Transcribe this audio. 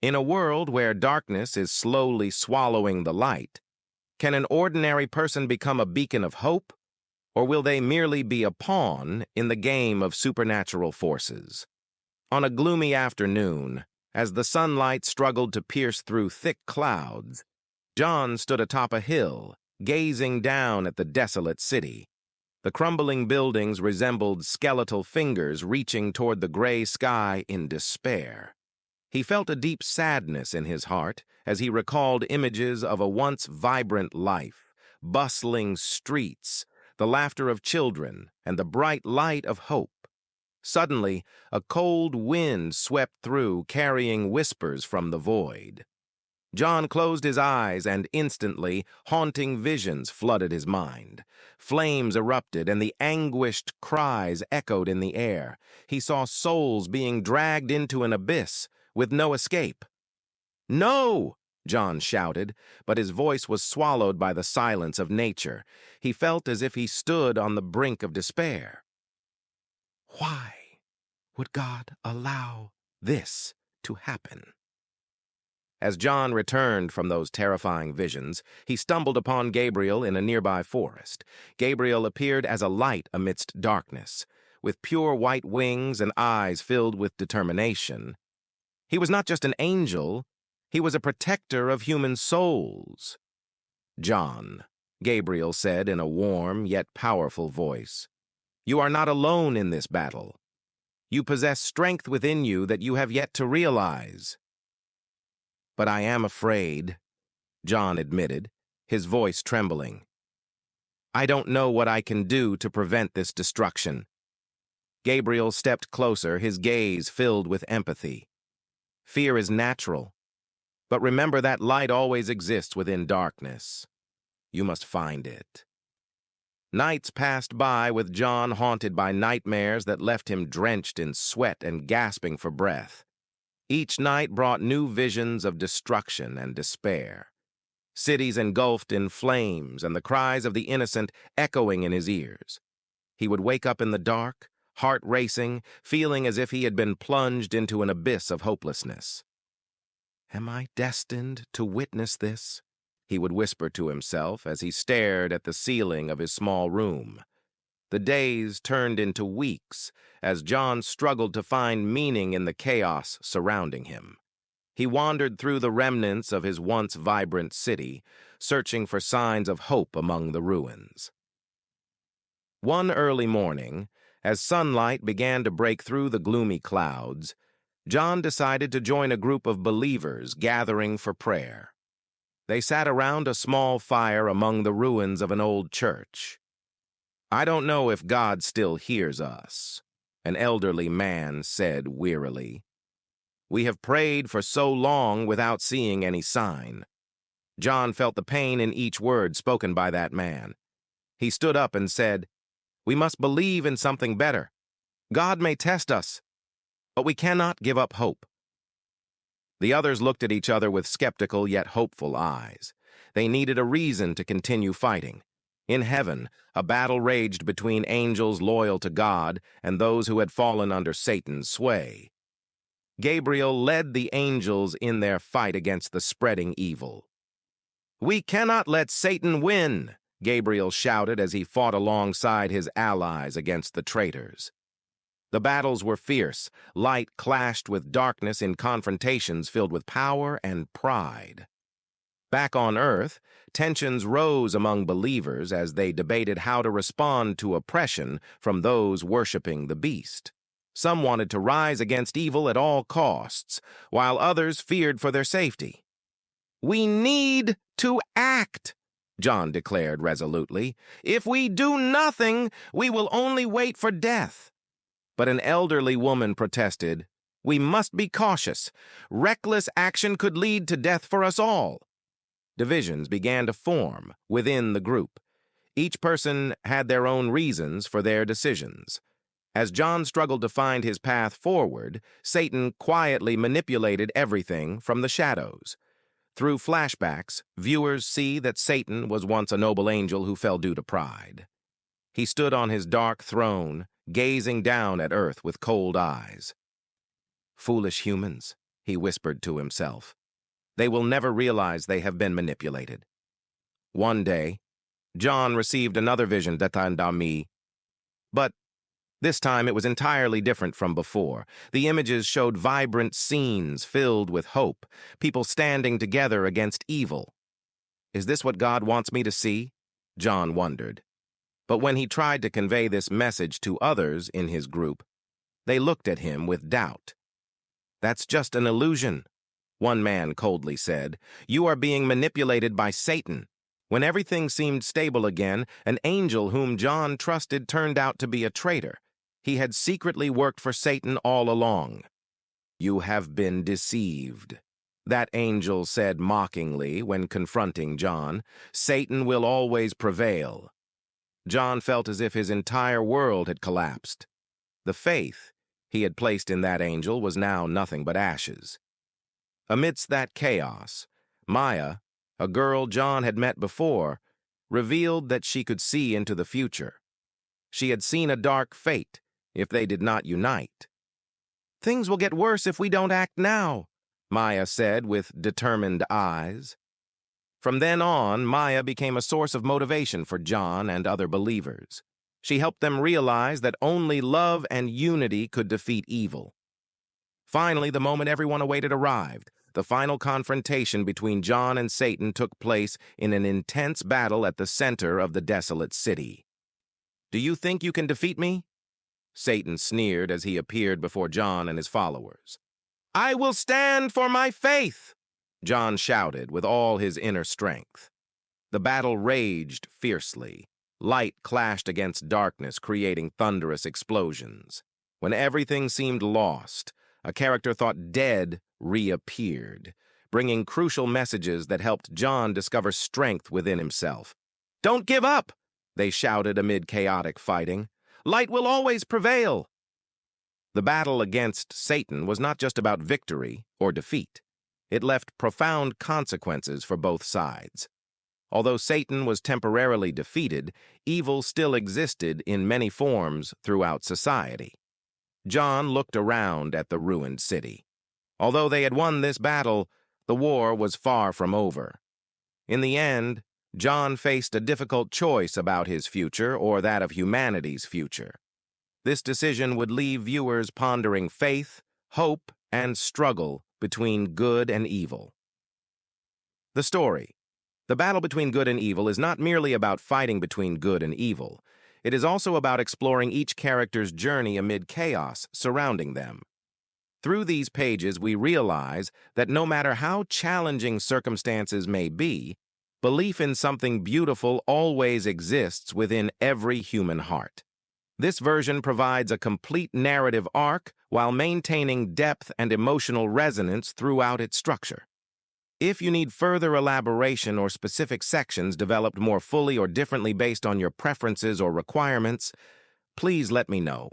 In a world where darkness is slowly swallowing the light, can an ordinary person become a beacon of hope, or will they merely be a pawn in the game of supernatural forces? On a gloomy afternoon, as the sunlight struggled to pierce through thick clouds, John stood atop a hill, gazing down at the desolate city. The crumbling buildings resembled skeletal fingers reaching toward the gray sky in despair. He felt a deep sadness in his heart as he recalled images of a once vibrant life, bustling streets, the laughter of children, and the bright light of hope. Suddenly, a cold wind swept through, carrying whispers from the void. John closed his eyes, and instantly, haunting visions flooded his mind. Flames erupted, and the anguished cries echoed in the air. He saw souls being dragged into an abyss, with no escape. "No!" John shouted, but his voice was swallowed by the silence of nature. He felt as if he stood on the brink of despair. Why would God allow this to happen? As John returned from those terrifying visions, he stumbled upon Gabriel in a nearby forest. Gabriel appeared as a light amidst darkness, with pure white wings and eyes filled with determination. He was not just an angel, he was a protector of human souls. "John," Gabriel said in a warm yet powerful voice, "you are not alone in this battle. You possess strength within you that you have yet to realize." "But I am afraid," John admitted, his voice trembling. "I don't know what I can do to prevent this destruction." Gabriel stepped closer, his gaze filled with empathy. "Fear is natural, but remember that light always exists within darkness. You must find it." Nights passed by with John haunted by nightmares that left him drenched in sweat and gasping for breath. Each night brought new visions of destruction and despair. Cities engulfed in flames and the cries of the innocent echoing in his ears. He would wake up in the dark, heart racing, feeling as if he had been plunged into an abyss of hopelessness. "Am I destined to witness this?" he would whisper to himself as he stared at the ceiling of his small room. The days turned into weeks as John struggled to find meaning in the chaos surrounding him. He wandered through the remnants of his once vibrant city, searching for signs of hope among the ruins. One early morning, as sunlight began to break through the gloomy clouds, John decided to join a group of believers gathering for prayer. They sat around a small fire among the ruins of an old church. "I don't know if God still hears us," an elderly man said wearily. "We have prayed for so long without seeing any sign." John felt the pain in each word spoken by that man. He stood up and said, "We must believe in something better. God may test us, but we cannot give up hope." The others looked at each other with skeptical yet hopeful eyes. They needed a reason to continue fighting. In heaven, a battle raged between angels loyal to God and those who had fallen under Satan's sway. Gabriel led the angels in their fight against the spreading evil. "We cannot let Satan win," Gabriel shouted as he fought alongside his allies against the traitors. The battles were fierce. Light clashed with darkness in confrontations filled with power and pride. Back on Earth, tensions rose among believers as they debated how to respond to oppression from those worshiping the beast. Some wanted to rise against evil at all costs, while others feared for their safety. "We need to act," John declared resolutely. "If we do nothing, we will only wait for death." But an elderly woman protested, "We must be cautious. Reckless action could lead to death for us all." Divisions began to form within the group. Each person had their own reasons for their decisions. As John struggled to find his path forward, Satan quietly manipulated everything from the shadows. Through flashbacks, viewers see that Satan was once a noble angel who fell due to pride. He stood on his dark throne, gazing down at Earth with cold eyes. "Foolish humans," he whispered to himself. They will never realize they have been manipulated. One day, John received another vision d'Atandami, but this time it was entirely different from before. The images showed vibrant scenes filled with hope, people standing together against evil. Is this what God wants me to see? John wondered. But when he tried to convey this message to others in his group, they looked at him with doubt. That's just an illusion, one man coldly said. You are being manipulated by Satan. When everything seemed stable again, an angel whom John trusted turned out to be a traitor. He had secretly worked for Satan all along. You have been deceived, that angel said mockingly when confronting John. Satan will always prevail. John felt as if his entire world had collapsed. The faith he had placed in that angel was now nothing but ashes. Amidst that chaos, Maya, a girl John had met before, revealed that she could see into the future. She had seen a dark fate if they did not unite. Things will get worse if we don't act now, Maya said with determined eyes. From then on, Maya became a source of motivation for John and other believers. She helped them realize that only love and unity could defeat evil. Finally, the moment everyone awaited arrived. The final confrontation between John and Satan took place in an intense battle at the center of the desolate city. Do you think you can defeat me? Satan sneered as he appeared before John and his followers. I will stand for my faith, John shouted with all his inner strength. The battle raged fiercely. Light clashed against darkness, creating thunderous explosions. When everything seemed lost, a character thought dead reappeared, bringing crucial messages that helped John discover strength within himself. Don't give up, they shouted amid chaotic fighting. Light will always prevail. The battle against Satan was not just about victory or defeat. It left profound consequences for both sides. Although Satan was temporarily defeated, evil still existed in many forms throughout society. John looked around at the ruined city. Although they had won this battle, the war was far from over. In the end, John faced a difficult choice about his future or that of humanity's future. This decision would leave viewers pondering faith, hope, and struggle between good and evil. The story. The battle between good and evil is not merely about fighting between good and evil. It is also about exploring each character's journey amid chaos surrounding them. Through these pages, we realize that no matter how challenging circumstances may be, belief in something beautiful always exists within every human heart. This version provides a complete narrative arc while maintaining depth and emotional resonance throughout its structure. If you need further elaboration or specific sections developed more fully or differently based on your preferences or requirements, please let me know.